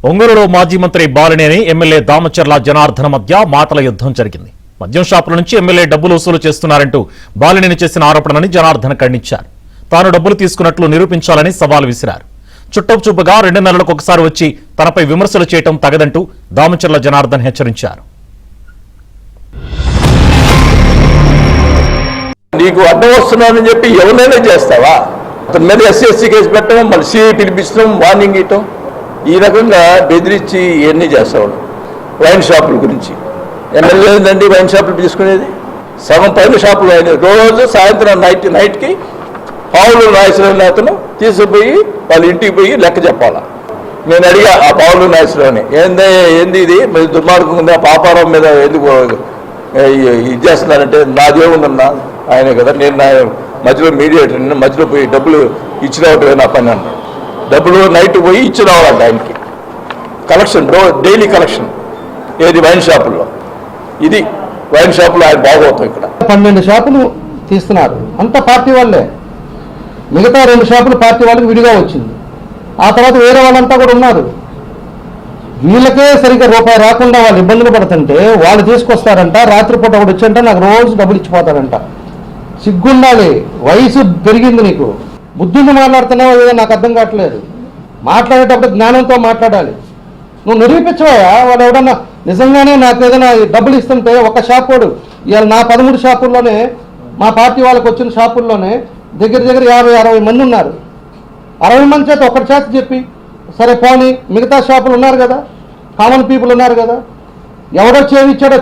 ఒంగోలులో మాజీ మంత్రి బాలినేని ఎమ్మెల్యే దామచర్ల జనార్దన మధ్య మాటల యుద్ధం జరిగింది. మద్యం షాపుల నుంచి ఎమ్మెల్యే డబ్బులు వసూలు చేస్తున్నారంటూ బాలినేని చేసిన ఆరోపణలని జనార్దన ఖండించారు. తాను డబ్బులు తీసుకున్నట్లు నిరూపించాలని సవాల్ విసిరారు. చుట్టపుచూపుగా 2 నెలలకు ఒకసారి వచ్చి తనపై విమర్శలు చేయటం తగదంటూ దామచర్ల జనార్దన్ హెచ్చరించారు. నీకు అడ్డం వస్తున్నానని చెప్పి ఎవరైనా చేస్తావా? అతని మీద ఎస్సీ కేసు పెట్టడం, మళ్ళీ సిఐ పిలిపించడం, వార్నింగ్ ఇవ్వటం, ఈ రకంగా బెదిరించి ఇవన్నీ చేస్తాడు. వైన్ షాపుల గురించి ఎమ్మెల్యే ఏంటండి వైన్ షాపులు తీసుకునేది? సగం పైన షాపులు అయిన రోజు సాయంత్రం నైట్కి పావులు నాయకులు అతను తీసుకుపోయి వాళ్ళ ఇంటికి పోయి లెక్క చెప్పాలా. నేను అడిగా ఆ పావులు నాయకులని, ఏంది ఇది మరి దుర్మార్గం ఉంది, ఆ పాపారావు మీద ఎందుకు ఇది చేస్తున్నారంటే నాదేముందన్నా ఆయనే కదా, నేను నా మధ్యలో మీడియేటర్, మధ్యలో పోయి డబ్బులు ఇచ్చి రావటమే నా పని అన్నాడు. డబ్బులు నైట్ పోయి ఇచ్చి రావాలంట ఆయనకి. కలెక్షన్ డైలీ కలెక్షన్ ఏది వైన్ షాపుల్లో. ఇది వైన్ షాపులో ఆయన బాగోతాం. ఇక్కడ 12 షాపులు తీస్తున్నారు, అంత పార్టీ వాళ్ళే. మిగతా 2 షాపులు పార్టీ వాళ్ళకి విడిగా వచ్చింది. ఆ తర్వాత వేరే వాళ్ళంతా కూడా ఉన్నారు. వీళ్ళకే సరిగ్గా రూపాయి రాకుండా వాళ్ళు ఇబ్బందులు పడుతుంటే వాళ్ళు తీసుకొస్తారంట. రాత్రిపూట ఒకటి వచ్చంట నాకు రోజు డబ్బులు ఇచ్చిపోతారంట. సిగ్గుండాలి, వయసు పెరిగింది, నీకు బుద్ధిని మాట్లాడుతున్నావు ఏదో నాకు అర్థం కావట్లేదు. మాట్లాడేటప్పుడు జ్ఞానంతో మాట్లాడాలి. నువ్వు నిరూపించవా? వాళ్ళు ఎవడన్నా నిజంగానే నాకు ఏదైనా డబ్బులు ఇస్తుంటే ఒక షాప్ వాడు ఇవాళ నా 13 షాపుల్లోనే, మా పార్టీ వాళ్ళకి వచ్చిన షాపుల్లోనే దగ్గర 50-60 మంది ఉన్నారు. 60 మంది చేత ఒకటి చేత చెప్పి సరే పోనీ, మిగతా షాపులు ఉన్నారు కదా, కామన్ పీపుల్ ఉన్నారు కదా, ఎవడో చేయించాడో